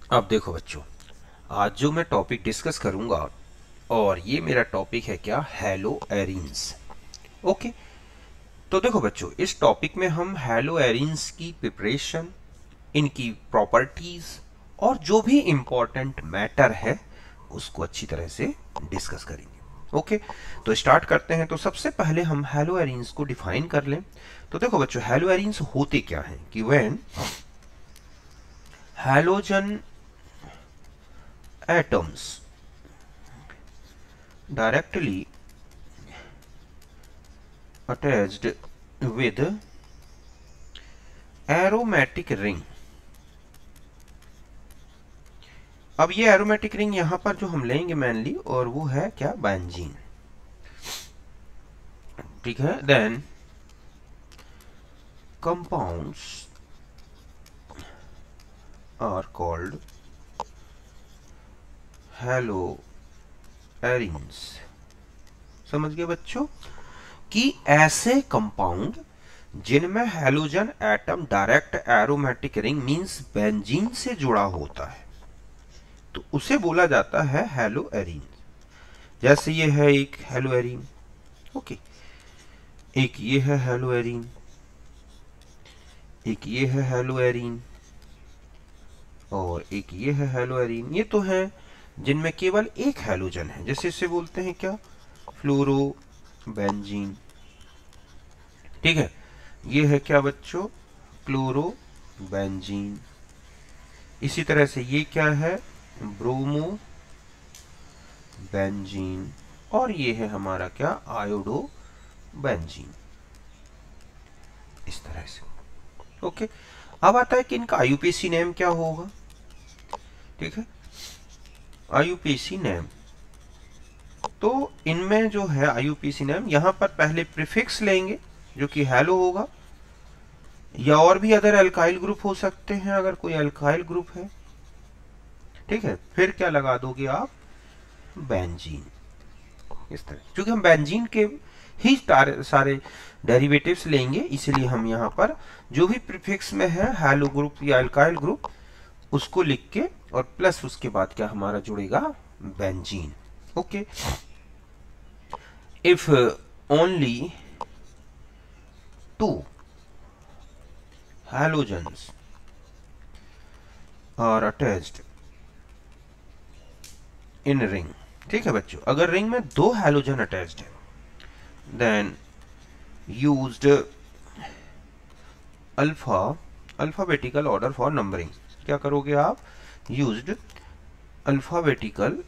अब देखो बच्चों, आज जो मैं टॉपिक डिस्कस करूंगा, और ये मेरा टॉपिक है क्या, हेलो एरीन्स। ओके, तो देखो बच्चों, इस टॉपिक में हम हेलो एरीन्स की प्रिपरेशन, इनकी प्रॉपर्टीज और जो भी इंपॉर्टेंट मैटर है उसको अच्छी तरह से डिस्कस करेंगे। ओके, तो स्टार्ट करते हैं। तो सबसे पहले हम हेलो एरीन्स को डिफाइन कर लें। तो देखो बच्चों, हेलो एरीन्स होते क्या हैं कि when halogen atoms directly attached with aromatic ring। अब ये एरोमेटिक रिंग यहां पर जो हम लेंगे मेनली, और वो है क्या, बेंजीन। ठीक है, then compounds are called halo arenes. समझ गए बच्चों कि ऐसे कंपाउंड जिनमें halogen atom direct aromatic ring means benzene से जुड़ा होता है, तो उसे बोला जाता है हेलो एरीन। जैसे ये है एक हेलो एरीन, ओके, एक ये है हेलो एरीन, एक ये है हेलो एरीन, और एक ये है हेलो एरीन। ये तो है जिनमें केवल एक हैलोजन है, जैसे इसे बोलते हैं क्या, फ्लोरो बेंजीन। ठीक है, ये है क्या बच्चों, क्लोरो बेंजीन। इसी तरह से ये क्या है, ब्रोमो बेंजीन, और ये है हमारा क्या, आयोडो बेंजीन। इस तरह से। ओके, अब आता है कि इनका आईयूपीएसी नेम क्या होगा। ठीक है, आईयूपीएसी नेम, तो इनमें जो है आईयूपीएसी नेम, यहां पर पहले प्रीफिक्स लेंगे जो कि हेलो होगा, या और भी अदर अल्काइल ग्रुप हो सकते हैं अगर कोई अल्काइल ग्रुप है। ठीक है, फिर क्या लगा दोगे आप, बेंजीन। इस तरह, क्योंकि हम बेंजीन के ही सारे डेरिवेटिव्स लेंगे, इसलिए हम यहाँ पर जो भी प्रीफिक्स में है हैलो ग्रुप या अल्काइल ग्रुप उसको लिख के, और प्लस उसके बाद क्या हमारा जुड़ेगा, benzene. Okay, if only two halogens are attached in ring। ठीक है बच्चों, अगर रिंग में दो हैलोजन अटैच्ड है, then used alpha alphabetical order for numbering. क्या करोगे आप, यूज्ड अल्फाबेटिकल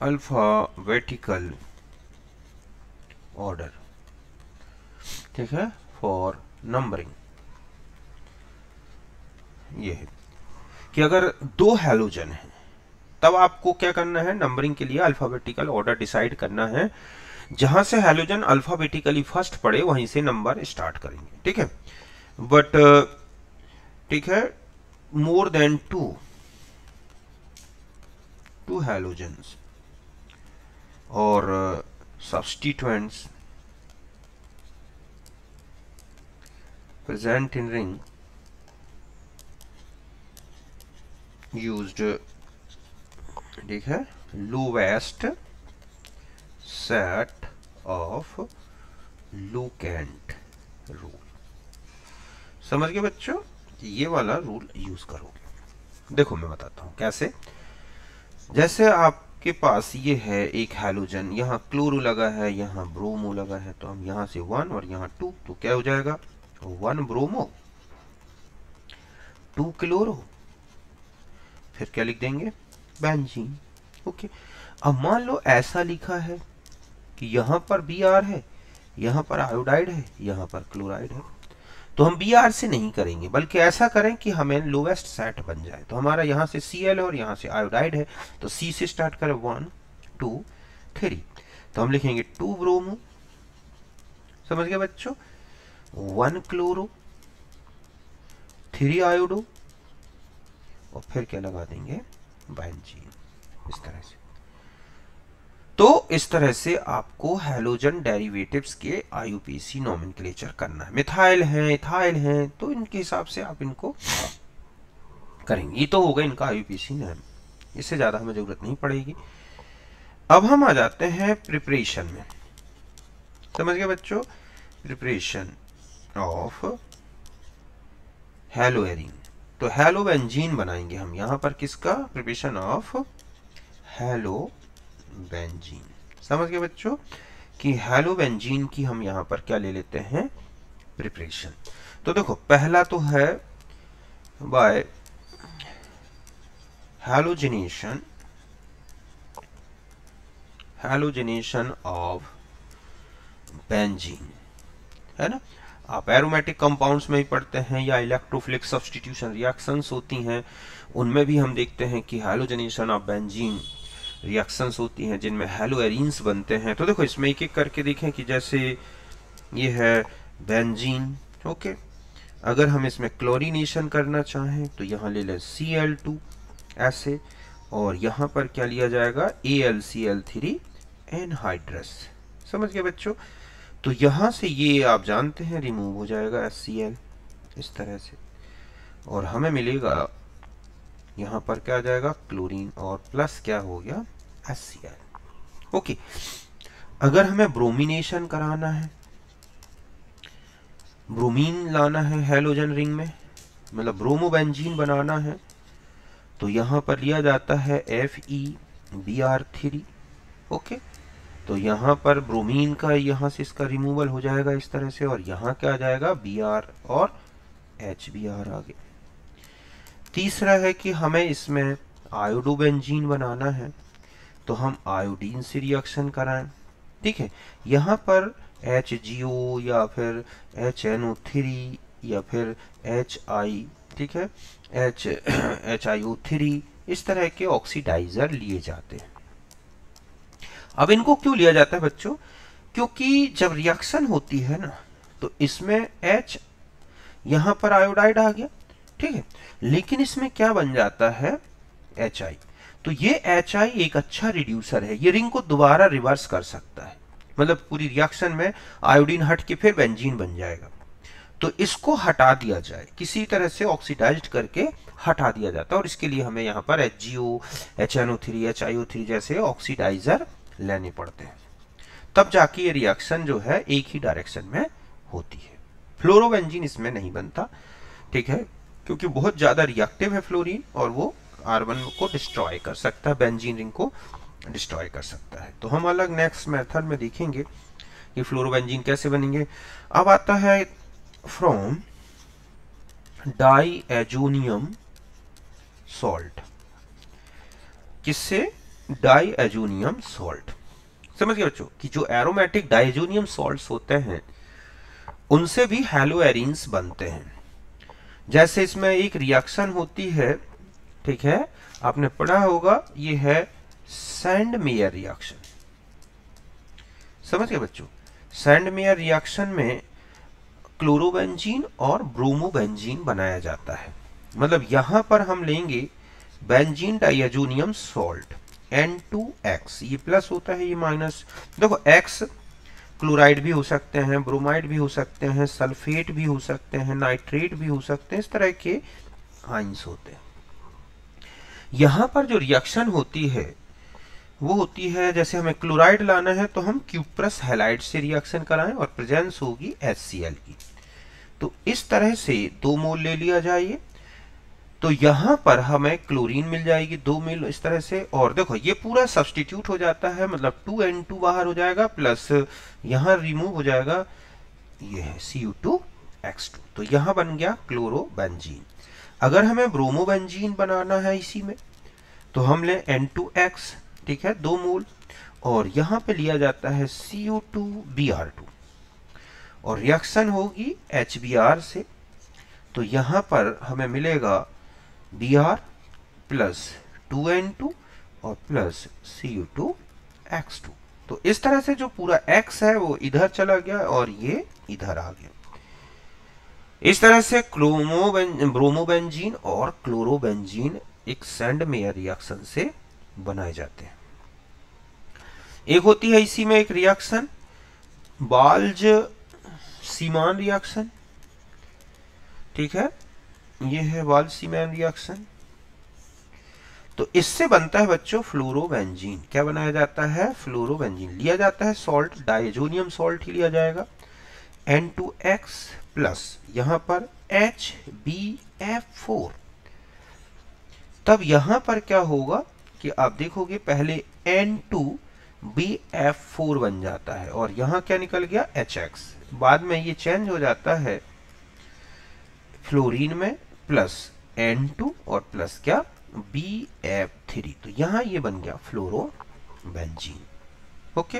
अल्फाबेटिकल ऑर्डर। ठीक है, फॉर नंबरिंग। ये है कि अगर दो हैलोजन है तब आपको क्या करना है, नंबरिंग के लिए अल्फाबेटिकल ऑर्डर डिसाइड करना है। जहां से हैलोजन अल्फाबेटिकली फर्स्ट पड़े वहीं से नंबर स्टार्ट करेंगे। ठीक है, बट ठीक है, मोर देन टू हैलोजेंस और substituents present in ring used, ठीक है, lowest set of locant rule। समझ गए बच्चों, ये वाला रूल यूज करोगे। देखो मैं बताता हूं कैसे। जैसे आपके पास ये है एक हैलोजन, यहाँ क्लोरो लगा है, यहाँ ब्रोमो लगा है, तो हम यहाँ से 1 और यहाँ 2, तो क्या हो जाएगा, 1 ब्रोमो 2 क्लोरो, फिर क्या लिख देंगे, बेंजीन। ओके, अब मान लो ऐसा लिखा है कि यहाँ पर बी आर है, यहाँ पर आयोडाइड है, यहाँ पर क्लोराइड है, तो हम बी आर से नहीं करेंगे, बल्कि ऐसा करें कि हमें लोवेस्ट सेट बन जाए। तो हमारा यहाँ से सी एल है और यहाँ से आयोडाइड है, तो सी से स्टार्ट करें, 1 2 3, तो हम लिखेंगे 2 ब्रोमो। समझ गए बच्चों, 1 क्लोरो, 3 आयोडो, और फिर क्या लगा देंगे, बेंजीन। इस तरह से। तो इस तरह से आपको हैलोजन डेरिवेटिव्स के आईयूपीएसी नोमेनक्लेचर करना है। मिथाइल हैं, इथाइल हैं, तो इनके हिसाब से आप इनको करेंगे। ये तो होगा इनका आईयूपीएसी नेम, इससे ज्यादा हमें जरूरत नहीं पड़ेगी। अब हम आ जाते हैं प्रिपरेशन में। समझ गए बच्चों? प्रिपरेशन ऑफ हैलोएरीन, तो हैलोबेंजीन बनाएंगे हम यहां पर। किसका? Preparation of halobenzene. समझ गए बच्चों कि हैलोबेंजीन की हम यहां पर क्या ले लेते हैं? प्रिपरेशन। तो देखो पहला तो है बाय हैलोजिनेशन ऑफ बेंजीन, है ना। आप एरोमेटिक कंपाउंड्स में ही पढ़ते हैं या इलेक्ट्रोफिलिक सब्स्टिट्यूशन रिएक्शंस होती हैं, उनमें भी हम देखते हैं कि हैलोजिनेशन ऑफ बेंजीन रिएक्शंस होती हैं जिनमें हैलोएरीन्स बनते हैं। तो देखो इसमें एक एक करके देखें कि जैसे ये है बेंजीन, ओके। अगर हम इसमें क्लोरीनेशन करना चाहें तो यहाँ ले लें Cl2 ऐसे, और यहाँ पर क्या लिया जाएगा? AlCl3 anhydrous. समझ गए बच्चों? तो यहाँ से ये आप जानते हैं रिमूव हो जाएगा HCl इस तरह से, और हमें मिलेगा यहाँ पर क्या आ जाएगा? क्लोरीन, और प्लस क्या हो गया? HCl। ओके। अगर हमें ब्रोमिनेशन कराना है, ब्रोमीन लाना है हैलोजन रिंग में, मतलब ब्रोमोबेंजीन बनाना है, तो यहाँ पर लिया जाता है FeBr3, ओके। तो यहाँ पर ब्रोमीन का यहाँ से इसका रिमूवल हो जाएगा इस तरह से, और यहाँ क्या आ जाएगा? Br और HBr आ गया। तीसरा है कि हमें इसमें आयोडोबेंजीन बनाना है, तो हम आयोडीन से रिएक्शन कराएं, ठीक है। यहाँ पर HGO या फिर HNO3 या फिर HI, ठीक है, HIO3, इस तरह के ऑक्सीडाइजर लिए जाते हैं। अब इनको क्यों लिया जाता है बच्चों? क्योंकि जब रिएक्शन होती है ना, तो इसमें H यहां पर आयोडाइड आ गया, ठीक है, लेकिन इसमें क्या बन जाता है? HI। तो ये HI एक अच्छा रिड्यूसर है, ये रिंग को दोबारा रिवर्स कर सकता है, मतलब पूरी रिएक्शन में आयोडीन हट के फिर बेंजीन बन जाएगा। तो इसको हटा दिया जाए, किसी तरह से ऑक्सीडाइज्ड करके हटा दिया जाता है, और इसके लिए हमें यहाँ पर HGO, HNO3, HIO3 जैसे ऑक्सीडाइजर लेने पड़ते हैं, तब जाके ये रिएक्शन जो है एक ही डायरेक्शन में होती है। फ्लोरोबेंजीन इसमें नहीं बनता, ठीक है, क्योंकि बहुत ज्यादा रिएक्टिव है फ्लोरीन, और वो कार्बन को डिस्ट्रॉय कर सकता है, बेंजीन रिंग को डिस्ट्रॉय कर सकता है। तो हम अलग नेक्स्ट मेथड में देखेंगे कि फ्लोरोबेंजीन कैसे बनेंगे। अब आता है फ्रॉम डाईएजोनियम सॉल्ट। किससे? Diazonium salt. समझ गए बच्चों कि जो एरोमेटिक डाईएजोनियम सॉल्ट्स होते हैं उनसे भी हैलोएरीन्स बनते हैं। जैसे इसमें एक रिएक्शन होती है, ठीक है, आपने पढ़ा होगा, ये है सैंडमेयर रिएक्शन। समझ गए बच्चों? सैंडमेयर रिएक्शन में क्लोरोबेंजीन और ब्रोमोबेंजीन बनाया जाता है। मतलब यहां पर हम लेंगे बेंजीन डाईएजोनियम सॉल्ट N2X, ये प्लस होता है, ये माइनस। देखो X क्लोराइड भी हो सकते हैं, ब्रोमाइड भी हो सकते हैं, सल्फेट भी हो सकते हैं, नाइट्रेट भी हो सकते हैं, इस तरह के आइंस होते हैं। यहां पर जो रिएक्शन होती है वो होती है, जैसे हमें क्लोराइड लाना है तो हम क्यूप्रस हैलाइड से रिएक्शन कराएं और प्रेजेंस होगी HCl की। तो इस तरह से 2 मोल ले लिया जाए, तो यहां पर हमें क्लोरीन मिल जाएगी 2 मोल इस तरह से, और देखो ये पूरा सब्स्टिट्यूट हो जाता है, मतलब 2N2 बाहर हो जाएगा, प्लस यहां रिमूव हो जाएगा, ये है Cu2X2, तो यहां बन गया क्लोरोबेंजीन। अगर हमें ब्रोमोबेंजीन बनाना है इसी में, तो हम ले N2X, ठीक है, 2 मोल, और यहां पे लिया जाता है Cu2Br2, और रिएक्शन होगी HBr से, तो यहां पर हमें मिलेगा Br प्लस 2N2 और प्लस Cu2X2। तो इस तरह से जो पूरा X है वो इधर चला गया और ये इधर आ गया। इस तरह से ब्रोमोबेंजीन और क्लोरोबेंजीन एक सैंडमेयर रिएक्शन से बनाए जाते हैं। एक होती है इसी में एक रिएक्शन बाल्ज सीमान रिएक्शन, ठीक है, ये है बाल्ज सीमान रिएक्शन। तो इससे बनता है बच्चों फ्लोरोबेंजीन। क्या बनाया जाता है? फ्लोरोबेंजीन। लिया जाता है सॉल्ट, डायजोनियम सॉल्ट ही लिया जाएगा, N2X प्लस यहां पर HbF4। तब यहां पर क्या होगा कि आप देखोगे पहले N2BF4 बन जाता है और यहां क्या निकल गया? HX। बाद में ये चेंज हो जाता है फ्लोरीन में प्लस N2 और प्लस क्या? BF3। तो यहां ये बन गया फ्लोरोबेंजीन। ओके,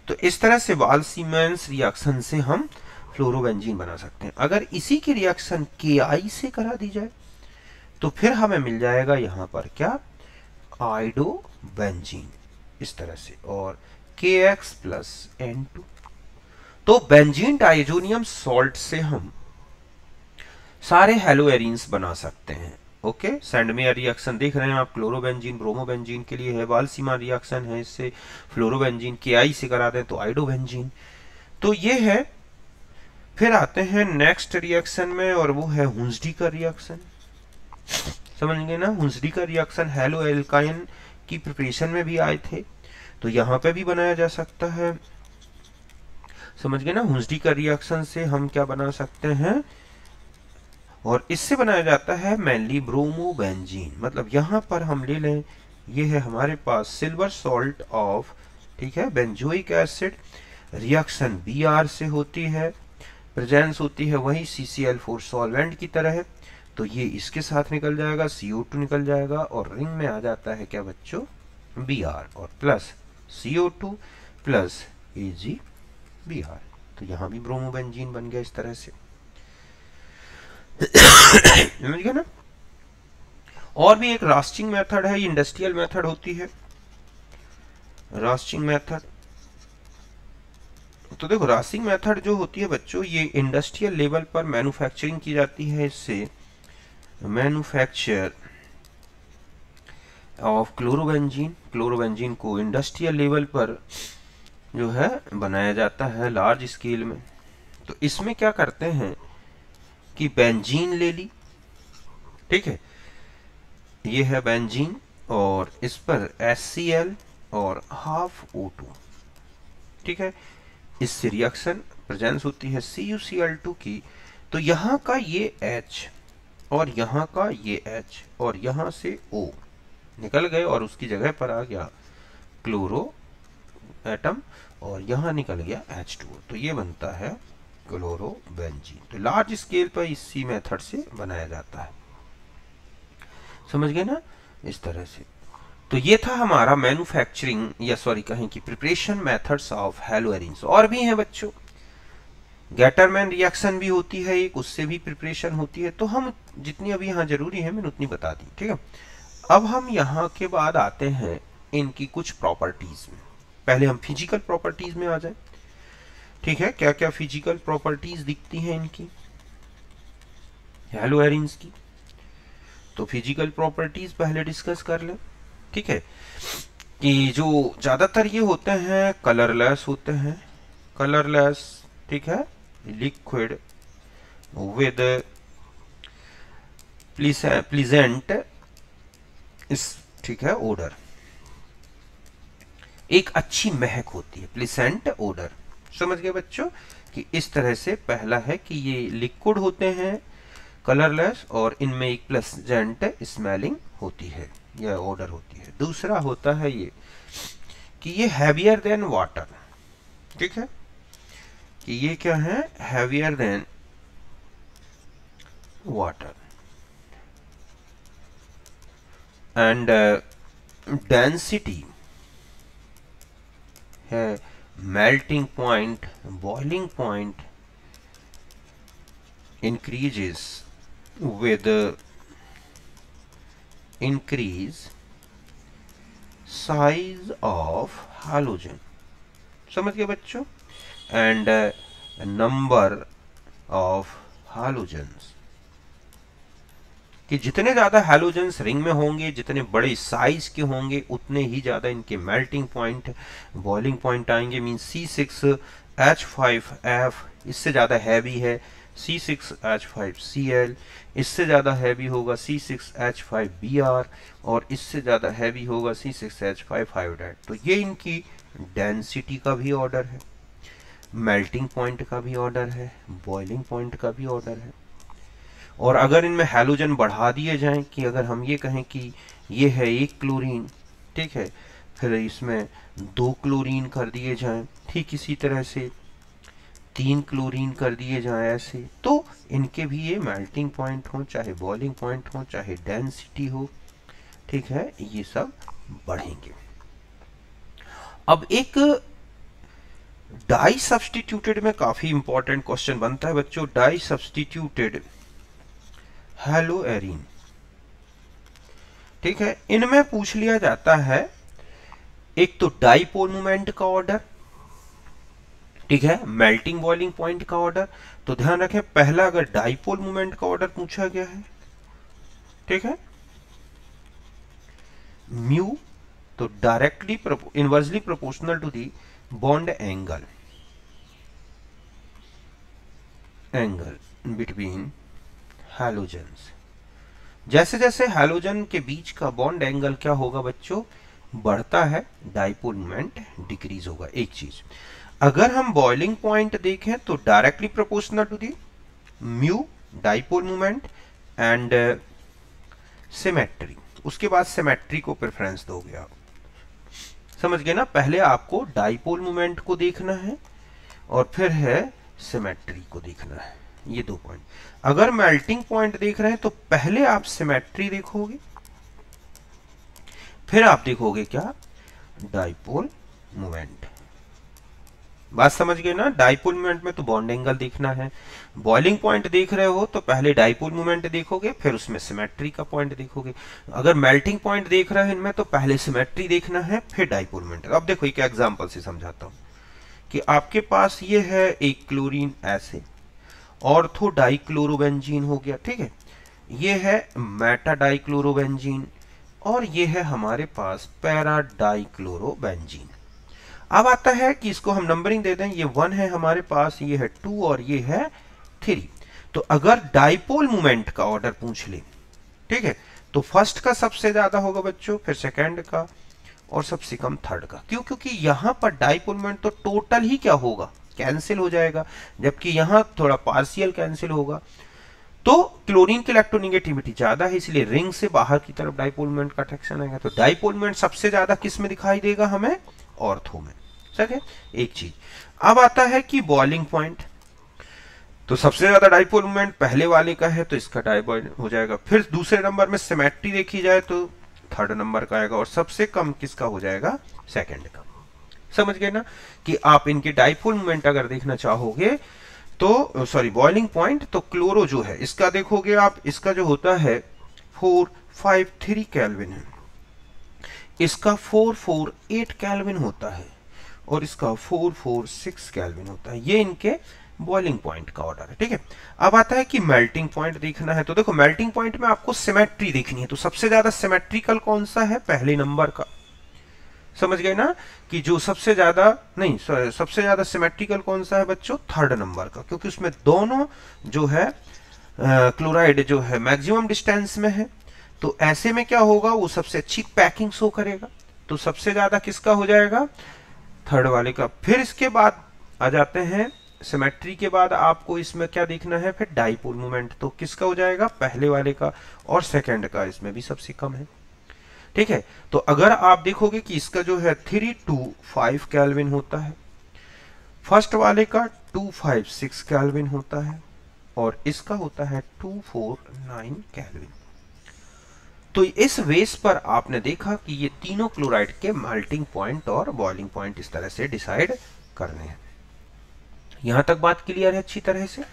तो इस तरह से वाल-सीमेंस रिएक्शन से हम फ्लोरोबेंजीन बना सकते हैं। अगर इसी की रिएक्शन Ki से करा दी जाए तो फिर हमें मिल जाएगा यहां पर क्या? आइडोबेंजीन, इस तरह से, और KX प्लस N2। तो बेंजीन डाइजोनियम सॉल्ट से हम सारे हेलोएरिन्स बना सकते हैं। ओके, सैंडमेयर रिएक्शन देख रहे हैं आप, क्लोरोबेंजीन ब्रोमोबेंजीन के लिए है, वाल-सीमा रिएक्शन है, इससे फ्लोरोबेंजीन Ki से करा दें तो आइडोबेंजीन। तो ये है। फिर आते हैं नेक्स्ट रिएक्शन में और वो है हुंसडी का रिएक्शन। समझ गए ना? हुंसडी का रिएक्शन हेलो एल्काइन की प्रिपरेशन में भी आए थे, तो यहां पे भी बनाया जा सकता है। समझ गए ना? हुंसडी का रिएक्शन से हम क्या बना सकते हैं, और इससे बनाया जाता है मेनली ब्रोमोबेंजीन। मतलब यहां पर हम ले लें, ये है हमारे पास सिल्वर सॉल्ट ऑफ, ठीक है, बेंजोइक एसिड, रिएक्शन Br से होती है, प्रेजेंस होती है वही CCl4 सॉल्वेंट की तरह है, तो ये इसके साथ निकल जाएगा, CO2 निकल जाएगा और रिंग में आ जाता है क्या बच्चों? Br और प्लस CO2 प्लस AgBr। तो यहां भी ब्रोमोबेंजीन बन गया इस तरह से। समझ गए ना? और भी एक रास्टिंग मेथड है, ये इंडस्ट्रियल मेथड होती है, रास्टिंग मेथड। तो देखो रास्टिंग मेथड जो होती है बच्चों, ये इंडस्ट्रियल लेवल पर मैन्युफैक्चरिंग की जाती है। इससे मैन्युफैक्चर ऑफ क्लोरोबेंजीन, क्लोरोबेंजीन को इंडस्ट्रियल लेवल पर जो है बनाया जाता है लार्ज स्केल में। तो इसमें क्या करते हैं कि बेंजीन ले ली, ठीक है, ये है बेंजीन और इस पर HCl और हाफ O2, ठीक है, इससे रिएक्शन प्रेजेंस होती है CuCl2 की। तो यहां का ये H और यहां का ये H और यहां से O निकल गए और उसकी जगह पर आ गया क्लोरो एटम और यहां निकल गया H2O। तो ये बनता है क्लोरोबेंजीन। तो लार्ज स्केल पर इसी मेथड से बनाया जाता है। समझ गए ना? इस तरह से। तो ये था हमारा मैन्युफैक्चरिंग या सॉरी कहें कि प्रिपरेशन मेथड्स ऑफ हेलोएरिन्स। और भी हैं बच्चों, गैटरमैन रिएक्शन भी होती है एक, उससे भी प्रिपरेशन होती है। तो हम जितनी अभी यहाँ जरूरी है मैंने उतनी बता दी, ठीक है। अब हम यहाँ के बाद आते हैं इनकी कुछ प्रॉपर्टीज में। पहले हम फिजिकल प्रॉपर्टीज में आ जाए, ठीक है। क्या क्या फिजिकल प्रॉपर्टीज दिखती हैं इनकी हेलोएरिन्स की, तो फिजिकल प्रॉपर्टीज पहले डिस्कस कर लें, ठीक है। कि जो ज्यादातर ये होते हैं कलरलेस होते हैं, कलरलेस, ठीक है, लिक्विड विद प्लीजेंट इस, ठीक है, ओडर, एक अच्छी महक होती है, प्लीजेंट ओडर। समझ गए बच्चों कि इस तरह से पहला है कि ये लिक्विड होते हैं, कलरलेस, और इनमें एक प्लेजेंट स्मेलिंग होती है या ओडर होती है। दूसरा होता है ये कि ये हैवियर देन वाटर, ठीक है, कि ये क्या है, heavier than water, and density है, melting point, boiling point increases with increase size of halogen। समझ गए बच्चों? and number of halogens। कि जितने ज्यादा हैलोजेंस रिंग में होंगे, जितने बड़े साइज के होंगे, उतने ही ज्यादा इनके मेल्टिंग पॉइंट, बॉइलिंग पॉइंट आएंगे। मीन C6H5F इससे ज्यादा हैवी है, C6H5Cl इससे ज्यादा हैवी होगा C6H5Br, और इससे ज्यादा हैवी होगा C6H5 हाइड्राइड। तो ये इनकी डेंसिटी का भी ऑर्डर है, मेल्टिंग पॉइंट का भी ऑर्डर है, बॉइलिंग पॉइंट का भी ऑर्डर है। और अगर इनमें हैलोजन बढ़ा दिए जाएं, कि अगर हम ये कहें कि ये है 1 क्लोरीन, ठीक है, फिर इसमें 2 क्लोरीन कर दिए जाएं, ठीक इसी तरह से 3 क्लोरीन कर दिए जाएं ऐसे, तो इनके भी ये मेल्टिंग पॉइंट हो, चाहे बॉइलिंग पॉइंट हो, चाहे डेंसिटी हो, ठीक है, ये सब बढ़ेंगे। अब एक डाई सब्स्टिट्यूटेड में काफी इंपॉर्टेंट क्वेश्चन बनता है बच्चों, डाई सब्स्टिट्यूटेड हैलोएरीन, ठीक है, इनमें पूछ लिया जाता है एक तो डाईपोल मोमेंट का ऑर्डर, ठीक है, मेल्टिंग बॉइलिंग पॉइंट का ऑर्डर। तो ध्यान रखें, पहला अगर डाईपोल मोमेंट का ऑर्डर पूछा गया है, ठीक है, म्यू, तो directly inversely proportional to the bond angle between halogens. जैसे जैसे हैलोजन के बीच का बॉन्ड एंगल क्या होगा बच्चों, बढ़ता है, डाईपोल मोमेंट डिक्रीज होगा। एक चीज, अगर हम बॉइलिंग पॉइंट देखें तो directly proportional to the mu dipole moment and symmetry. उसके बाद सिमेट्री को प्रेफरेंस दोगे आप, समझ गए ना। पहले आपको डाईपोल मोमेंट को देखना है और फिर है सिमेट्री को देखना है, ये 2 पॉइंट। अगर मेल्टिंग पॉइंट देख रहे हैं तो पहले आप सिमेट्री देखोगे, फिर आप देखोगे क्या, डाईपोल मोमेंट। बात समझ गए ना। डाईपोल मोमेंट में तो बॉन्ड एंगल देखना है, बॉइलिंग पॉइंट देख रहे हो तो पहले डाईपोल मोमेंट देखोगे, फिर उसमें सिमेट्री का पॉइंट देखोगे। अगर मेल्टिंग पॉइंट देख रहे हैं इनमें तो पहले सिमेट्री देखना है, फिर डाईपोल मोमेंट। अब देखो एक एग्जांपल से समझाता हूं कि आपके पास ये है एक क्लोरीन ऐसे, ऑर्थो डाइक्लोरोबेंजीन हो गया, ठीक है, ये है मेटा डाइक्लोरोबेंजीन, और ये है हमारे पास पैरा डाइक्लोरोबेंजीन। अब आता है कि इसको हम नंबरिंग दे दें, ये 1 है हमारे पास, ये है 2 और ये है 3। तो अगर डाइपोल मोमेंट का ऑर्डर पूछ ले, ठीक है, तो फर्स्ट का सबसे ज्यादा होगा बच्चों, फिर सेकंड का, और सबसे कम थर्ड का। क्यों? क्योंकि यहां पर डाइपोल मोमेंट तो टोटल ही क्या होगा, कैंसिल हो जाएगा, जबकि यहां थोड़ा पार्शियल कैंसिल होगा। तो क्लोरीन की इलेक्ट्रोनेगेटिविटी ज्यादा है, इसलिए रिंग से बाहर की तरफ डाइपोल मोमेंट का अट्रैक्शन आएगा। तो डाइपोल मोमेंट सबसे ज्यादा किस में दिखाई देगा हमें, ऑर्थो में। ठीक है, एक चीज। अब आता है कि बॉइलिंग पॉइंट, तो सबसे ज्यादा डाइपोल मोमेंट पहले वाले का है तो इसका डाइपोल हो जाएगा। फिर दूसरे नंबर में सिमेट्री देखी जाए तो थर्ड नंबर का आएगा, और सबसे कम किसका हो जाएगा, सेकंड का। समझ गए ना कि आप इनके डाइपोल मोमेंट अगर देखना चाहोगे तो सॉरी बॉइलिंग पॉइंट, तो क्लोरो जो है इसका देखोगे आप, इसका जो होता है 453 केल्विन है, इसका 448 केल्विन होता है, और इसका 446 केल्विन होता है। ये इनके बॉइलिंग पॉइंट का ऑर्डर है। ठीक है, अब आता है कि मेल्टिंग पॉइंट देखना है। तो देखो मेल्टिंग पॉइंट में आपको सिमेट्री देखनी है, तो सबसे ज्यादा सिमेट्रिकल कौन सा है, पहले नंबर का। समझ गए ना कि जो सबसे ज्यादा नहीं, सबसे ज्यादा सिमेट्रिकल कौन सा है बच्चों, थर्ड नंबर का, क्योंकि उसमें दोनों जो है क्लोराइड जो है मैक्सिमम डिस्टेंस में है। तो ऐसे में क्या होगा, वो सबसे अच्छी पैकिंग शो करेगा। तो सबसे ज्यादा किसका हो जाएगा, थर्ड वाले का। फिर इसके बाद आ जाते हैं सिमेट्री के बाद आपको इसमें क्या देखना है, फिर डाइपोल मोमेंट, तो किसका हो जाएगा, पहले वाले का, और सेकंड का इसमें भी सबसे कम है। ठीक है, तो अगर आप देखोगे कि इसका जो है 325 केल्विन होता है, फर्स्ट वाले का 256 केल्विन होता है, और इसका होता है 249 केल्विन। तो इस बेस पर आपने देखा कि ये तीनों क्लोराइड के मेल्टिंग पॉइंट और बॉइलिंग पॉइंट इस तरह से डिसाइड करने हैं। यहां तक बात क्लियर है अच्छी तरह से।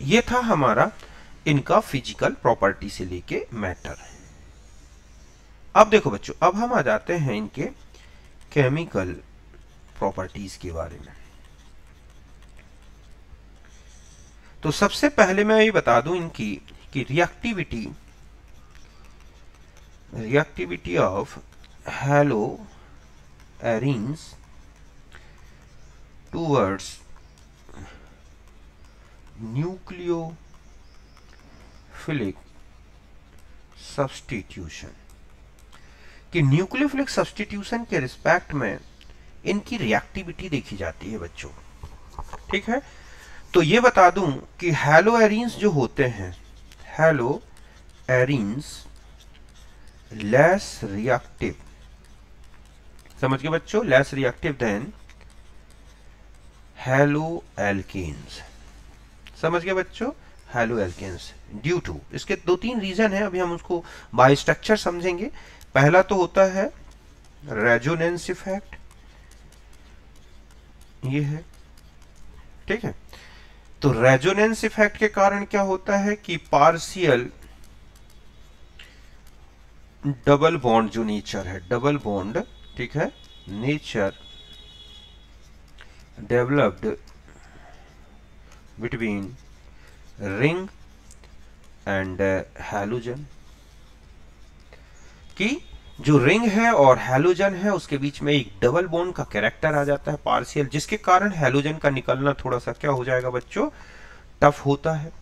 ये था हमारा इनका फिजिकल प्रॉपर्टी से लेके मैटर। अब देखो बच्चों, अब हम आ जाते हैं इनके केमिकल प्रॉपर्टीज के बारे में। तो सबसे पहले मैं ये बता दूं इनकी कि reactivity reactivity of haloarenes towards nucleophilic substitution, कि न्यूक्लियोफिलिक सब्स्टिट्यूशन के रिस्पेक्ट में इनकी रिएक्टिविटी देखी जाती है बच्चों। ठीक है, तो ये बता दूं कि हैलोएरीन्स जो होते हैं, हैलोएरीन्स लेस रिएक्टिव, समझ गए बच्चों, लेस रिएक्टिव देन हैलोएल्केन्स। समझ गए बच्चों, हैलोएल्केन्स ड्यू टू, इसके दो तीन रीजन है, अभी हम उसको बाय स्ट्रक्चर समझेंगे। पहला तो होता है रेजोनेंस इफेक्ट, ये है। ठीक है, तो रेजोनेंस इफेक्ट के कारण क्या होता है कि पार्शियल डबल बॉन्ड जो नेचर है, डबल बॉन्ड, ठीक है, nature developed between ring and halogen, कि जो रिंग है और हैलोजन है उसके बीच में एक डबल बॉन्ड का कैरेक्टर आ जाता है पार्शियल, जिसके कारण हैलोजन का निकलना थोड़ा सा क्या हो जाएगा बच्चों, टफ होता है।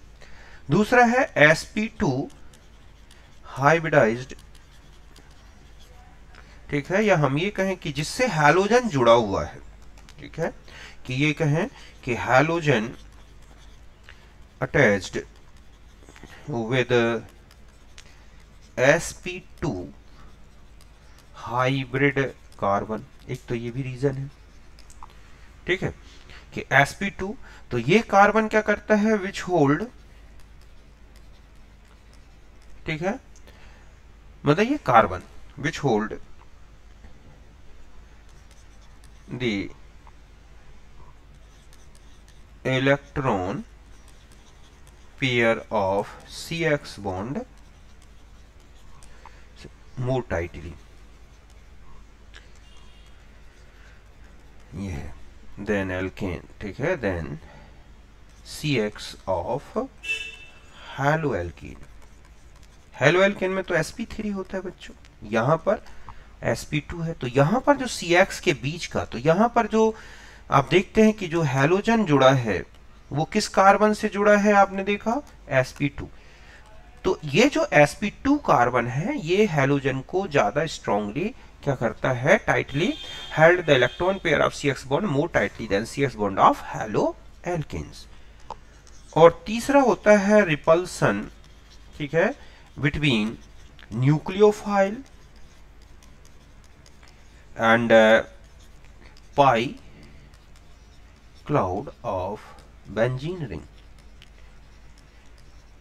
दूसरा है sp2 हाइब्रिडाइज्ड, ठीक है, या हम ये कहें कि जिससे हैलोजन जुड़ा हुआ है, ठीक है, कि ये कहें कि halogen attached with sp2 hybrid carbon, एक तो ये भी रीजन है। ठीक है, कि sp2, तो ये कार्बन क्या करता है, विच होल्ड, ठीक है, मतलब ये carbon which hold the electron pair of CX bond more tightly, ये है देन एल्केन, ठीक है, देन CX ऑफ हैलोएल्कीन। हैलोएल्केन में तो sp3 होता है बच्चों, यहां पर sp2 है, तो यहां पर जो CX के बीच का, तो यहां पर जो आप देखते हैं कि जो हैलोजन जुड़ा है वो किस कार्बन से जुड़ा है, आपने देखा sp2, तो ये जो sp2 कार्बन है ये हैलोजन को ज्यादा स्ट्रांगली क्या करता है, tightly held the electron pair of CX bond more tightly than CX bond of haloalkanes. और तीसरा होता है रिपल्सन, ठीक है, between nucleophile and pi cloud of benzene ring.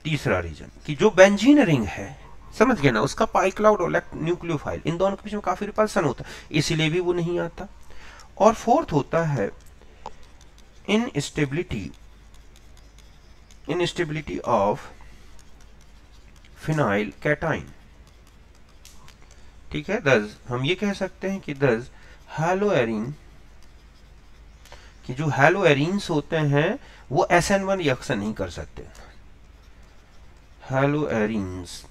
तीसरा रीजन कि जो बेंजीन रिंग है, समझ गए ना, उसका पाई क्लाउड और न्यूक्लियोफाइल, इन दोनों के बीच में काफी रिपल्सन होता है, इसीलिए भी वो नहीं आता। और फोर्थ होता है इनस्टेबिलिटी ऑफ फिनाइल कैटाइन। ठीक है, दस हम ये कह सकते हैं कि दस हैलोएरीन, कि जो हैलोएरीन्स होते हैं वो SN1 रिएक्शन नहीं कर सकते। हैलोएरीन्स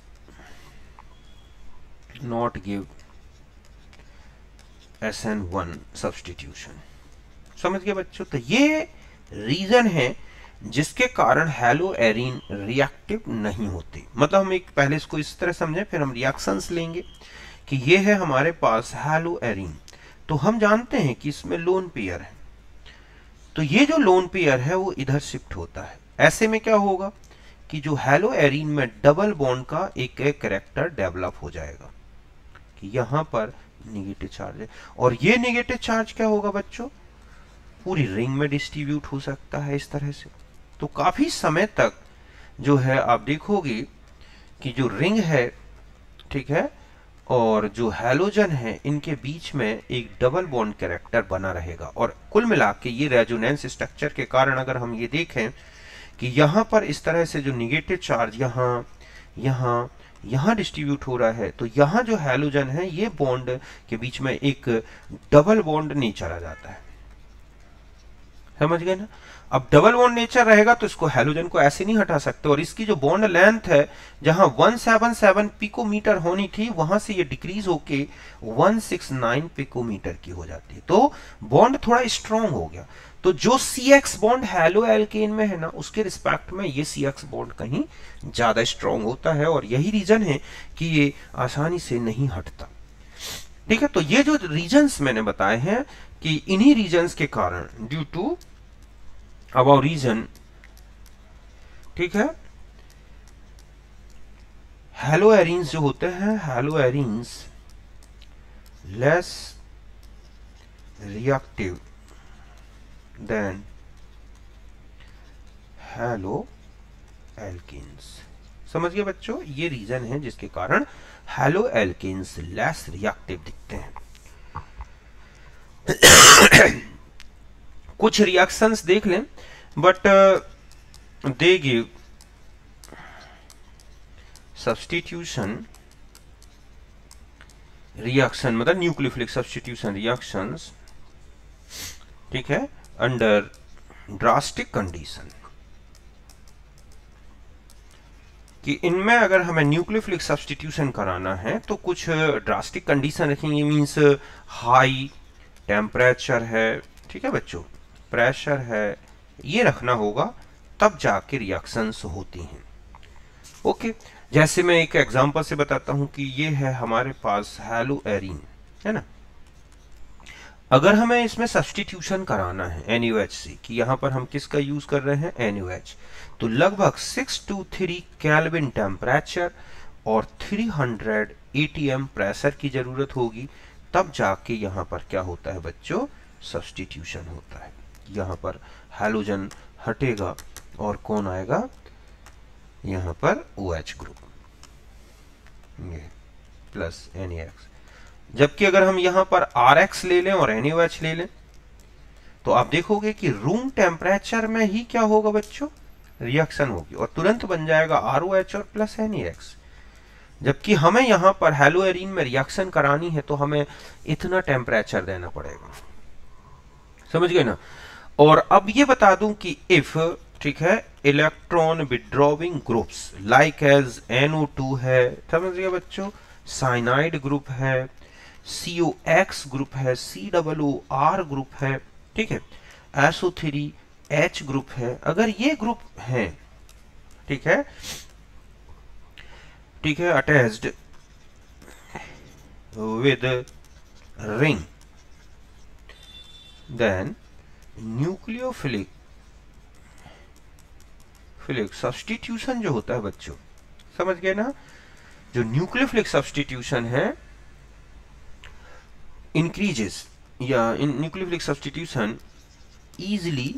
नॉट गिव SN1 सब्स्टिट्यूशन। समझ गए बच्चों, तो ये रीजन है जिसके कारण हैलोएरीन रिएक्टिव नहीं होती। मतलब हम एक पहले इसको इस तरह समझें, फिर हम रिएक्शंस लेंगे कि ये है हमारे पास हैलोएरीन, तो हम जानते हैं कि इसमें लोन पेयर है, तो ये जो लोन पेयर है वो इधर शिफ्ट होता है। ऐसे में क्या होगा कि जो हैलोएरीन में डबल बॉन्ड का एक कैरेक्टर डेवलप हो जाएगा कि यहां पर नेगेटिव चार्ज है, और ये नेगेटिव चार्ज क्या होगा बच्चों, पूरी रिंग में डिस्ट्रीब्यूट हो सकता है इस तरह से। तो काफी समय तक जो है आप देखोगे कि जो रिंग है, ठीक है, और जो हैलोजन है, इनके बीच में एक डबल बॉन्ड कैरेक्टर बना रहेगा। और कुल मिला के ये रेजोनेंस स्ट्रक्चर के कारण अगर हम ये देखें कि यहाँ पर इस तरह से जो निगेटिव चार्ज यहाँ डिस्ट्रीब्यूट हो रहा है, तो यहाँ जो हैलोजन है ये बॉन्ड के बीच में एक डबल बॉन्ड नहीं चला जाता है। समझ गए ना। अब डबल बॉन्ड नेचर रहेगा तो इसको हैलोजन को ऐसे नहीं हटा सकते, और इसकी जो बॉन्ड लेंथ है जहां 177 पिकोमीटर होनी थी वहां से ये डिक्रीज होके 169 पिकोमीटर की हो जाती है, तो बॉन्ड थोड़ा स्ट्रांग हो गया। तो जो CX बॉन्ड हैलो एल्केन में है ना, उसके रिस्पेक्ट में ये CX बॉन्ड कहीं ज्यादा स्ट्रांग होता है, और यही रीजन है कि ये आसानी से नहीं हटता। ठीक है, तो ये जो रीजन्स मैंने बताए हैं कि इन्हीं रीजन्स के कारण, ड्यू टू अबाउ रीजन, ठीक है, हैलो एरीन्स जो होते हैं, halo arenes less reactive than halo alkanes. समझ गए बच्चों, ये रीजन है जिसके कारण हैलो एल्केन्स लेस रिएक्टिव दिखते हैं। कुछ रिएक्शंस देख लें, but they give substitution reaction, मतलब न्यूक्लियोफिलिक सब्स्टिट्यूशन रिएक्शंस, ठीक है, अंडर ड्रास्टिक कंडीशन, कि इनमें अगर हमें न्यूक्लियोफिलिक सब्स्टिट्यूशन कराना है तो कुछ ड्रास्टिक कंडीशन रखेंगे, मींस हाई टेम्परेचर है, ठीक है बच्चों, प्रेशर है, ये रखना होगा, तब जाके रिएक्शंस होती हैं। ओके, जैसे मैं एक एग्जांपल से बताता हूं कि ये है हमारे पास हैलो एरीन, है ना। अगर हमें इसमें सब्स्टिट्यूशन कराना है NaOH से, कि यहां पर हम किसका यूज कर रहे हैं, NaOH, तो लगभग 623 केल्विन टेम्परेचर और 300 atm प्रेशर की जरूरत होगी, तब जाके यहां पर क्या होता है बच्चों, सब्स्टिट्यूशन होता है। यहां पर हैलोजन हटेगा और कौन आएगा, यहां पर OH ग्रुप प्लस NaX। जबकि अगर हम यहां पर RX ले लें और NaOH ले लें, तो आप देखोगे कि रूम टेम्परेचर में ही क्या होगा बच्चों, रिएक्शन होगी, और तुरंत बन जाएगा ROH और प्लस NaX। जबकि हमें यहां पर हैलो एरीन में रिएक्शन करानी है तो हमें इतना टेम्परेचर देना पड़ेगा, समझ गए ना। और अब ये बता दूं कि इफ, ठीक है, electron withdrawing groups like as NO2 है, समझ गए बच्चों, साइनाइड ग्रुप है, COX ग्रुप है, COOR ग्रुप है, ठीक है, SO3H ग्रुप है, अगर ये ग्रुप हैं, ठीक है, ठीक है, attached with ring, then nucleophilic substitution जो होता है बच्चों, समझ गए ना, जो न्यूक्लियोफिलिक सब्स्टिट्यूशन है increases, या in nucleophilic substitution easily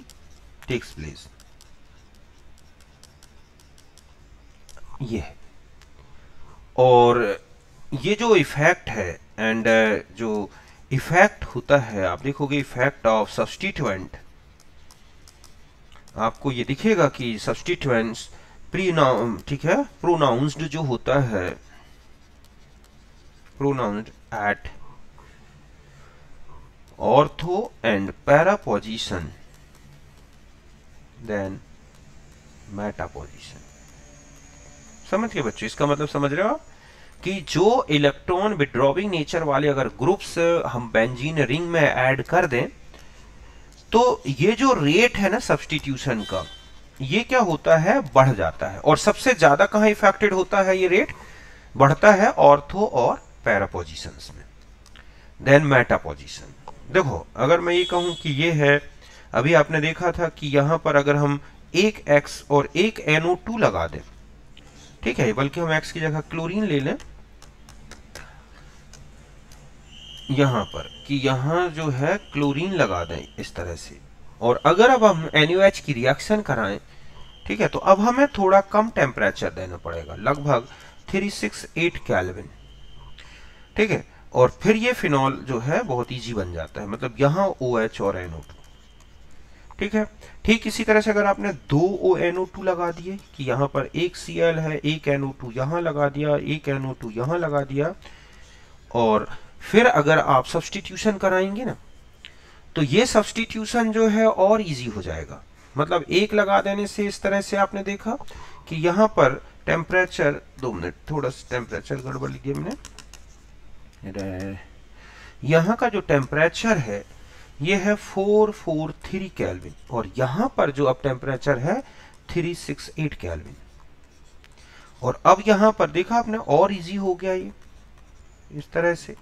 takes place, ये है। और ये जो इफेक्ट है, एंड जो इफेक्ट होता है, आप देखोगे इफेक्ट ऑफ सब्स्टिट्यूएंट, आपको ये दिखेगा कि सब्स्टिट्यूएंट्स ठीक है, प्रोनाउंस्ड जो होता है, pronounced at ortho and para position than meta position. समझ गए बच्चों, इसका मतलब समझ रहे हो आप कि जो इलेक्ट्रॉन विड्रॉविंग नेचर वाले अगर ग्रुप्स हम बेंजीन रिंग में ऐड कर दें, तो ये जो रेट है ना सब्स्टिट्यूशन का, ये क्या होता है, बढ़ जाता है। और सबसे ज्यादा कहां इफेक्टेड होता है, ये रेट बढ़ता है ऑर्थो और पैरा पोजीशंस में, देन मेटा पोजीशन। देखो, अगर मैं ये कहूं कि ये है, अभी आपने देखा था कि यहां पर अगर हम एक X और एक NO2 लगा दें, ठीक है, बल्कि हम X की जगह क्लोरीन ले लें यहां पर, कि यहां जो है क्लोरीन लगा दें इस तरह से, और अगर अब हम NaOH की रिएक्शन कराएं, ठीक है, तो अब हमें थोड़ा कम टेम्परेचर देना पड़ेगा, लगभग 368 केल्विन, ठीक है, और फिर ये फिनॉल जो है बहुत इजी बन जाता है, मतलब यहां OH और NO2, ठीक है। ठीक इसी तरह से अगर आपने 2 ONO2 लगा दिए, कि यहां पर एक Cl है, एक NO2 यहां लगा दिया, एक NO2 यहां लगा दिया, और फिर अगर आप सब्स्टिट्यूशन कराएंगे ना, तो ये सब्स्टिट्यूशन जो है और इजी हो जाएगा, मतलब 1 लगा देने से इस तरह से आपने देखा कि यहाँ पर टेम्परेचर, 2 मिनट, थोड़ा सा टेम्परेचर गड़बड़ लिया मैंने, यहाँ का जो टेम्परेचर है ये है 443 केल्विन, और यहाँ पर जो अब टेम्परेचर है 368 केल्विन। और अब यहाँ पर देखा आपने, और इजी हो गया ये इस तरह से।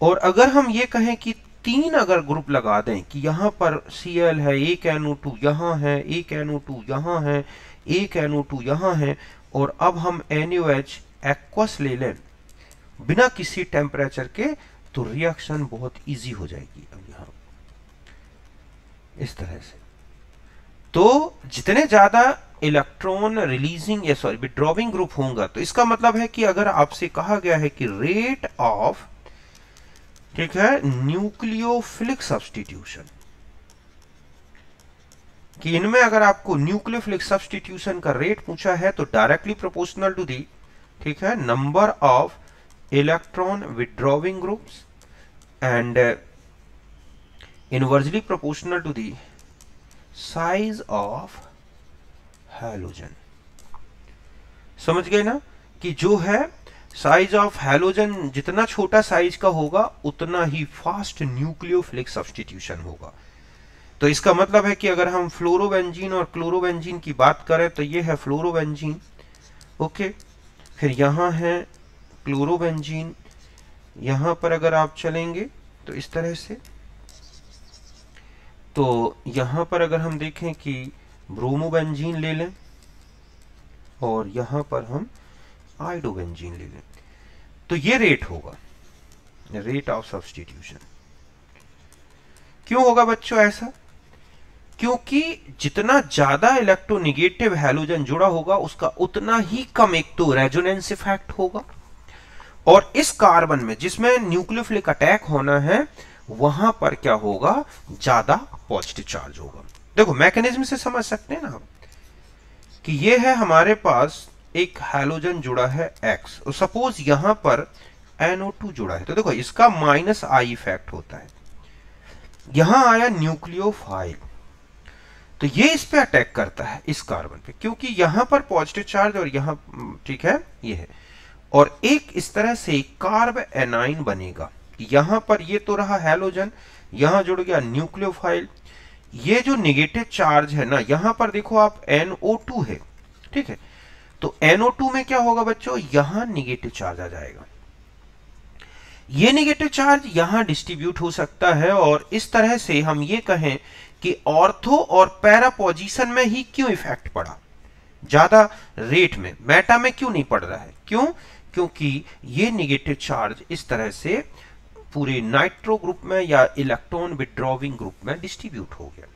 और अगर हम ये कहें कि 3 अगर ग्रुप लगा दें कि यहाँ पर Cl है, एक NO2 यहाँ है, एक NO2 यहाँ है, एक NO2 यहाँ है, और अब हम NaOH एक्वस ले लें बिना किसी टेम्परेचर के, तो रिएक्शन बहुत इजी हो जाएगी। अब यहाँ इस तरह से, तो जितने ज्यादा इलेक्ट्रॉन रिलीजिंग या सॉरी विड्रॉविंग ग्रुप होगा, तो इसका मतलब है कि अगर आपसे कहा गया है कि रेट ऑफ, ठीक है, न्यूक्लियोफिलिक सब्स्टिट्यूशन, कि इनमें अगर आपको न्यूक्लियोफिलिक सब्स्टिट्यूशन का रेट पूछा है तो डायरेक्टली प्रोपोर्शनल टू दी, ठीक है, number of electron withdrawing groups and inversely proportional to the size of halogen. समझ गए ना कि जो है साइज ऑफ हैलोजन जितना छोटा साइज का होगा उतना ही फास्ट न्यूक्लियोफिलिक सब्स्टिट्यूशन होगा। तो इसका मतलब है कि अगर हम फ्लोरोबेंजीन और क्लोरोबेंजीन की बात करें तो ये है फ्लोरोबेंजीन, ओके, फिर यहाँ है क्लोरोबेंजीन, यहाँ पर अगर आप चलेंगे तो इस तरह से, तो यहाँ पर अगर हम देखें कि ब्रोमोबेंजीन ले लें और यहाँ पर हम आइडोबेंजीन ले लें, तो ये रेट होगा, रेट ऑफ सब्स्टिट्यूशन। क्यों होगा बच्चों ऐसा? क्योंकि जितना ज्यादा इलेक्ट्रोनेगेटिव हैलोजन जुड़ा होगा उसका उतना ही कम एक तो रेजोनेंस इफेक्ट होगा, और इस कार्बन में जिसमें न्यूक्लियोफिलिक अटैक होना है वहां पर क्या होगा, ज्यादा पॉजिटिव चार्ज होगा। देखो मैकेनिज्म से समझ सकते हैं ना आप कि ये है हमारे पास एक हैलोजन जुड़ा है X, और सपोज यहां पर NO2 जुड़ा है, तो देखो इसका -I इफेक्ट होता है। यहां आया न्यूक्लियोफाइल, तो ये इस पे अटैक करता है इस कार्बन पे, क्योंकि यहां पर पॉजिटिव चार्ज और यहां, ठीक है, ये है, और एक इस तरह से कार्ब एनाइन बनेगा। यहां पर ये तो रहा हैलोजन, यहां जुड़ गया न्यूक्लियोफाइल, ये जो नेगेटिव चार्ज है ना, यहां पर देखो आप NO2 है, ठीक है, तो NO2 में क्या होगा बच्चों, यहां नेगेटिव चार्ज आ जाएगा, ये नेगेटिव चार्ज यहां डिस्ट्रीब्यूट हो सकता है, और इस तरह से हम ये कहें कि ऑर्थो और पैरा पोजीशन में ही क्यों इफेक्ट पड़ा, ज्यादा रेट में, मेटा में क्यों नहीं पड़ रहा है, क्यों? क्योंकि ये नेगेटिव चार्ज इस तरह से पूरे नाइट्रो ग्रुप में या इलेक्ट्रॉन विड्रॉविंग ग्रुप में डिस्ट्रीब्यूट हो गया।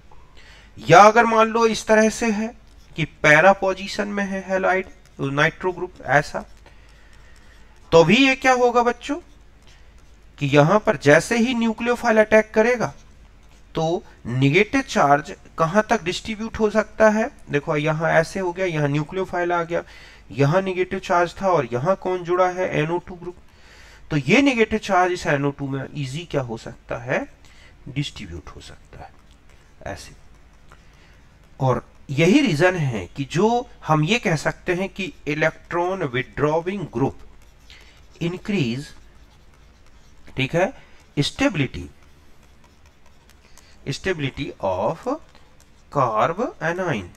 या अगर मान लो इस तरह से है कि पैरा पोजीशन में है हैलाइड नाइट्रो ग्रुप ऐसा, तो भी ये क्या होगा बच्चों कि यहां पर जैसे ही न्यूक्लियोफाइल अटैक करेगा तो नेगेटिव चार्ज कहां तक डिस्ट्रीब्यूट हो सकता है, देखो यहां ऐसे हो गया, यहां न्यूक्लियोफाइल आ गया, यहां नेगेटिव चार्ज था, और यहां कौन जुड़ा है, NO2 ग्रुप, तो ये नेगेटिव चार्ज इस NO2 में इजी क्या हो सकता है, डिस्ट्रीब्यूट हो सकता है ऐसे। और यही रीजन है कि जो हम ये कह सकते हैं कि इलेक्ट्रॉन विड्रॉविंग ग्रुप इंक्रीज, ठीक है, stability of carb A9,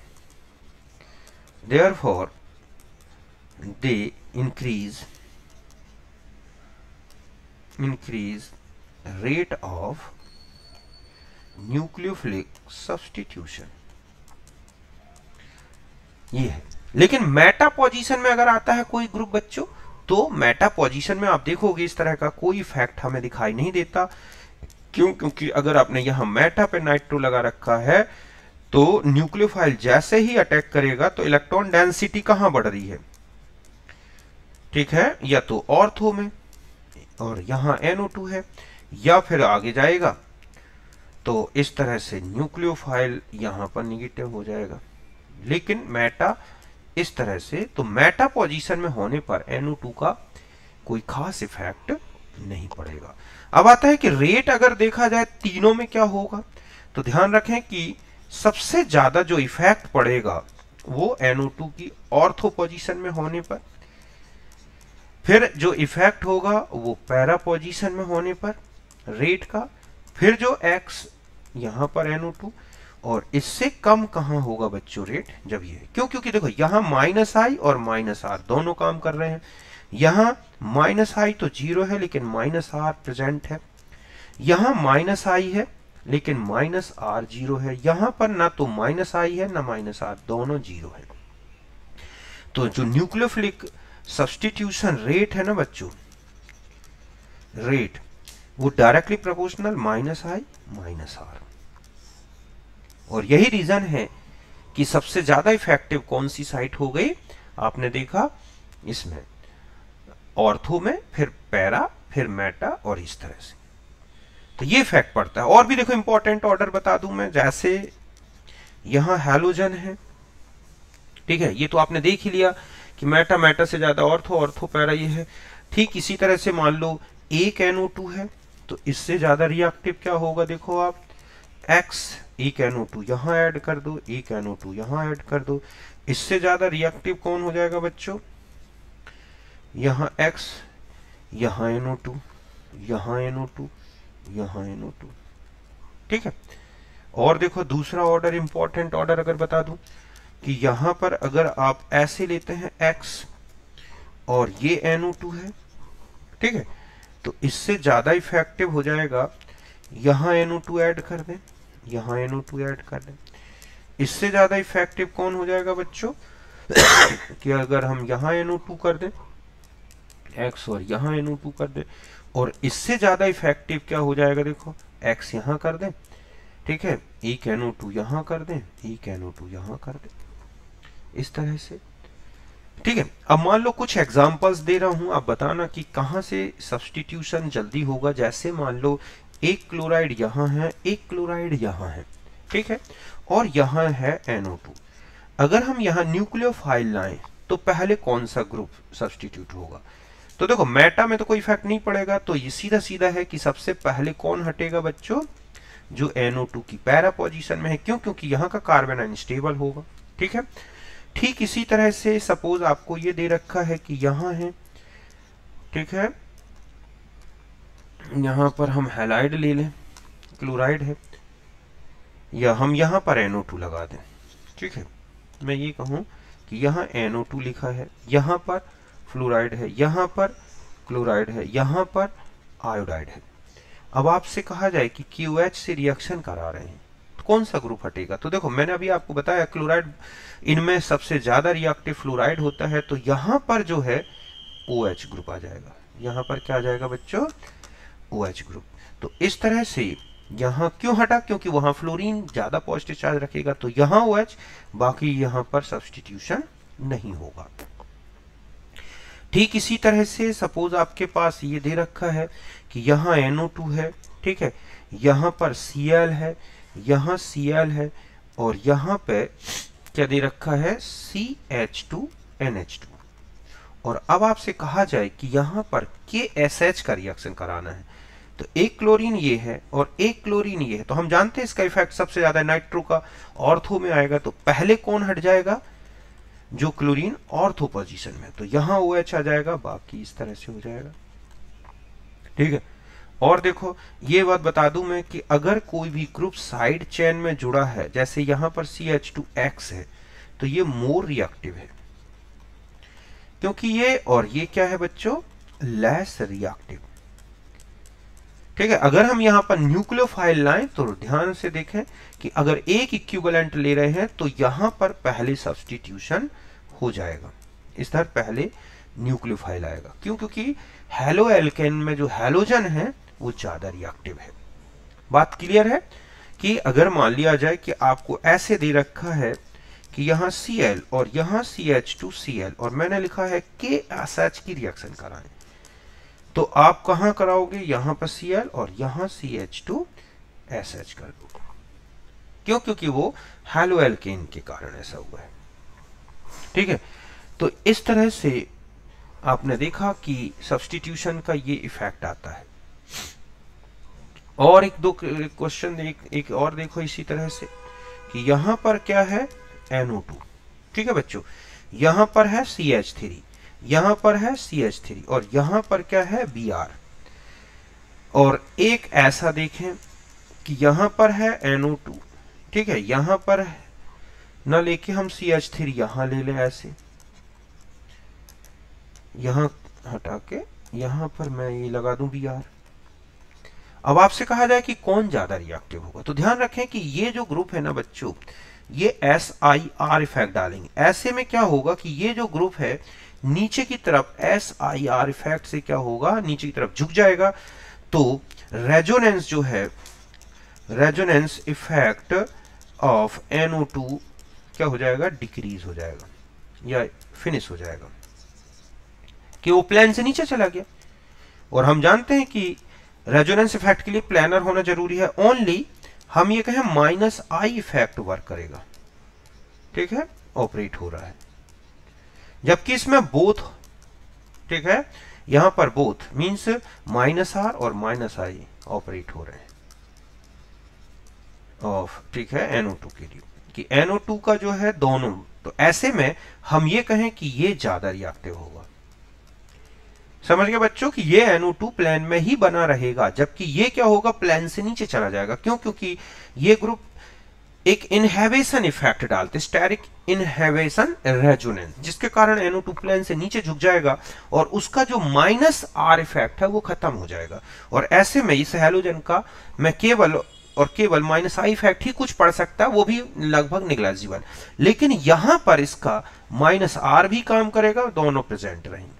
therefore they increase rate of nucleophilic substitution, ये है। लेकिन मेटा पोजीशन में अगर आता है कोई ग्रुप बच्चों, तो मेटा पोजीशन में आप देखोगे इस तरह का कोई इफेक्ट हमें दिखाई नहीं देता। क्यों? क्योंकि अगर आपने यहां मेटा पे नाइट्रो लगा रखा है तो न्यूक्लियोफाइल जैसे ही अटैक करेगा तो इलेक्ट्रॉन डेंसिटी कहां बढ़ रही है, ठीक है, या तो ऑर्थो में, और यहां NO2 है, या फिर आगे जाएगा तो इस तरह से न्यूक्लियोफाइल यहां पर निगेटिव हो जाएगा। लेकिन मेटा इस तरह से, तो मेटा पोजीशन में होने पर NO2 का कोई खास इफेक्ट नहीं पड़ेगा। अब आता है कि रेट अगर देखा जाए तीनों में क्या होगा, तो ध्यान रखें कि सबसे ज्यादा जो इफेक्ट पड़ेगा वो NO2 की ऑर्थो पोजीशन में होने पर, फिर जो इफेक्ट होगा वो पैरा पोजीशन में होने पर रेट का, फिर जो X यहां पर NO2, और इससे कम कहां होगा बच्चों रेट, जब ये, क्योंकि देखो यहां -I और -R दोनों काम कर रहे हैं। यहां -I तो 0 है लेकिन -R प्रेजेंट है, यहां -I है लेकिन -R 0 है, यहां पर ना तो -I है ना -R, दोनों 0 है। तो जो न्यूक्लियोफिलिक सब्स्टिट्यूशन रेट है ना बच्चों, रेट वो डायरेक्टली प्रोपोर्शनल -I -R। और यही रीजन है कि सबसे ज्यादा इफेक्टिव कौन सी साइट हो गई, आपने देखा इसमें ऑर्थो में, फिर पैरा, फिर मेटा, और इस तरह से। तो ये इफेक्ट पड़ता है। और भी देखो इंपॉर्टेंट ऑर्डर बता दूं मैं, जैसे यहां हैलोजन है, ठीक है, ये तो आपने देख ही लिया कि मेटा, मेटा से ज्यादा ऑर्थो, ऑर्थो पैरा ये है। ठीक इसी तरह से मान लो एक NO2 है तो इससे ज्यादा रिएक्टिव क्या होगा, देखो आप X, एक NO2 यहां ऐड कर दो, एक NO2 यहां ऐड कर दो, इससे ज्यादा रिएक्टिव कौन हो जाएगा बच्चों, यहां X, यहां NO2, यहां NO2, यहां NO2, ठीक है। और देखो दूसरा ऑर्डर, इंपॉर्टेंट ऑर्डर अगर बता दूं कि यहां पर अगर आप ऐसे लेते हैं X और ये NO2 है, ठीक है, तो इससे ज्यादा इफेक्टिव हो जाएगा यहां NO2 ऐड कर दें, यहां NO2 ऐड कर दें। इससे ज्यादा इफेक्टिव कौन हो जाएगा बच्चों कि अगर हम यहां NO2 कर दें X और यहां NO2 कर दें, और इससे ज्यादा इफेक्टिव क्या हो जाएगा, देखो X यहां कर दें, ठीक है, एक NO2 यहां कर दें, एक NO2 यहां कर दें, इस तरह से, ठीक है। अब मान लो कुछ एग्जांपल्स दे रहा हूं, आप बताना कि कहां से सब्स्टिट्यूशन जल्दी होगा। जैसे मान लो एक क्लोराइड यहां है, एक क्लोराइड यहां है, ठीक है, और यहां है NO2। अगर हम यहां न्यूक्लियोफाइल लाएं तो पहले कौन सा ग्रुप सब्स्टिट्यूट होगा, तो देखो मेटा में तो कोई इफेक्ट नहीं पड़ेगा, तो ये सीधा सीधा है कि सबसे पहले कौन हटेगा बच्चों, जो NO2 की पैरा पोजीशन में है, क्यों, क्योंकि यहां का कार्बन अनस्टेबल होगा, ठीक है। ठीक इसी तरह से सपोज आपको ये दे रखा है कि यहां है, ठीक है, यहां पर हम हैलाइड ले लें, क्लोराइड है, या हम यहां पर NO2 लगा दें, ठीक है। मैं ये कहूं कि यहां NO2 लिखा है, यहां पर फ्लोराइड है, यहां पर क्लोराइड है, यहां पर आयोडाइड है। अब आपसे कहा जाए कि QH से रिएक्शन करा रहे हैं तो कौन सा ग्रुप हटेगा, तो देखो मैंने अभी आपको बताया क्लोराइड इनमें सबसे ज्यादा रिएक्टिव फ्लोराइड होता है, तो यहां पर जो है OH ग्रुप आ जाएगा, यहां पर क्या आ जाएगा बच्चों, OH ग्रुप। तो इस तरह से यहां क्यों हटा, क्योंकि वहां फ्लोरीन ज्यादा पॉजिटिव चार्ज रखेगा, तो यहां OH, बाकी यहां पर सब्स्टिट्यूशन नहीं होगा। ठीक इसी तरह से सपोज आपके पास ये दे रखा है कि यहां NO2 है, ठीक है, यहां पर Cl है, यहां Cl है, और यहां पे क्या दे रखा है, CH2NH2। और अब आपसे कहा जाए कि यहां पर KSH का रिएक्शन कराना है, तो एक क्लोरीन ये है और एक क्लोरीन ये है, तो हम जानते हैं इसका इफेक्ट सबसे ज्यादा नाइट्रो का ऑर्थो में आएगा, तो पहले कौन हट जाएगा, जो क्लोरीन ऑर्थो पोजीशन में, तो यहां OH आ जाएगा, बाकी इस तरह से हो जाएगा, ठीक है। और देखो ये बात बता दूं मैं कि अगर कोई भी ग्रुप साइड चेन में जुड़ा है, जैसे यहां पर CH2X है, तो ये मोर रिएक्टिव है, क्योंकि ये और ये क्या है बच्चों, लेस रिएक्टिव, ठीक है। अगर हम यहां पर न्यूक्लियोफाइल लाएं तो ध्यान से देखें कि अगर एक इक्विवेलेंट ले रहे हैं तो यहां पर पहले सब्स्टिट्यूशन हो जाएगा, इस तरह पहले न्यूक्लियोफाइल आएगा, क्यों, क्योंकि हेलो एल्केन में जो हैलोजन है वो ज्यादा रिएक्टिव है। बात क्लियर है कि अगर मान लिया जाए कि आपको ऐसे दे रखा है कि यहां Cl और यहां CH2Cl और मैंने लिखा है KSH की रिएक्शन कराएं, तो आप कहां कराओगे, यहां पर Cl और यहां CH2SH कर दो, क्यों, क्योंकि वो हैलो एल्केन के कारण ऐसा हुआ है, ठीक है। तो इस तरह से आपने देखा कि सब्स्टिट्यूशन का ये इफेक्ट आता है। और एक दो क्वेश्चन एक और देखो इसी तरह से कि यहां पर क्या है NO2, ठीक है बच्चों, यहां पर है CH3, यहां पर है CH3 और यहां पर क्या है Br। और एक ऐसा देखें कि यहां पर है NO2, ठीक है, यहां पर न लेके हम CH3 यहां ले लें, ऐसे यहां हटा के यहां पर मैं ये लगा दूं Br। अब आपसे कहा जाए कि कौन ज्यादा रिएक्टिव होगा, तो ध्यान रखें कि ये जो ग्रुप है ना बच्चों, ये SIR इफेक्ट डालेंगे। ऐसे में क्या होगा कि ये जो ग्रुप है नीचे की तरफ SIR इफेक्ट से क्या होगा, नीचे की तरफ झुक जाएगा। तो रेजोनेंस जो है, रेजोनेंस इफेक्ट ऑफ NO2 क्या हो जाएगा, डिक्रीज हो जाएगा या फिनिश हो जाएगा, कि वो प्लेन से नीचे चला गया। और हम जानते हैं कि रेजोनेंस इफेक्ट के लिए प्लानर होना जरूरी है। ओनली हम ये कहें -I इफेक्ट वर्क करेगा, ठीक है, ऑपरेट हो रहा है, जबकि इसमें बोथ, ठीक है, यहां पर बोथ मींस -R और -I ऑपरेट हो रहे हैं ऑफ, ठीक है, NO2 के लिए, कि NO2 का जो है दोनों। तो ऐसे में हम ये कहें कि ये ज्यादा रिएक्टिव होगा। समझ गए बच्चों कि ये NO2 प्लेन में ही बना रहेगा, जबकि ये क्या होगा, प्लेन से नीचे चला जाएगा। क्यों? क्योंकि ये ग्रुप एक इनहेवेशन इफेक्ट डालते, स्टेरिक इनहेवेशन रेजोनेंस, जिसके कारण NO2 प्लेन से नीचे झुक जाएगा और उसका जो -R इफेक्ट है वो खत्म हो जाएगा। और ऐसे में इस हैलोजन का मैं केवल और केवल -I इफेक्ट ही कुछ पड़ सकता है, वो भी लगभग निग्लेजिबल, लेकिन यहां पर इसका -R भी काम करेगा, दोनों प्रेजेंट रहेंगे।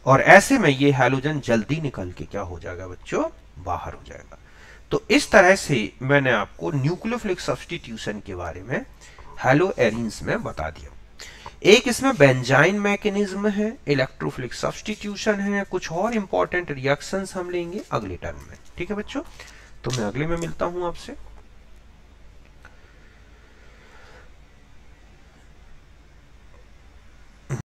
और ऐसे में ये हैलोजन जल्दी निकल के क्या हो जाएगा बच्चों, बाहर हो जाएगा। तो इस तरह से मैंने आपको न्यूक्लियोफिलिक सब्स्टिट्यूशन के बारे में हैलोएरीन्स में बता दिया। एक इसमें बेंजाइन मैकेनिज्म है, इलेक्ट्रोफिलिक सब्स्टिट्यूशन है, कुछ और इंपॉर्टेंट रिएक्शंस हम लेंगे अगले टर्म में। ठीक है बच्चों, तो मैं अगले में मिलता हूं आपसे।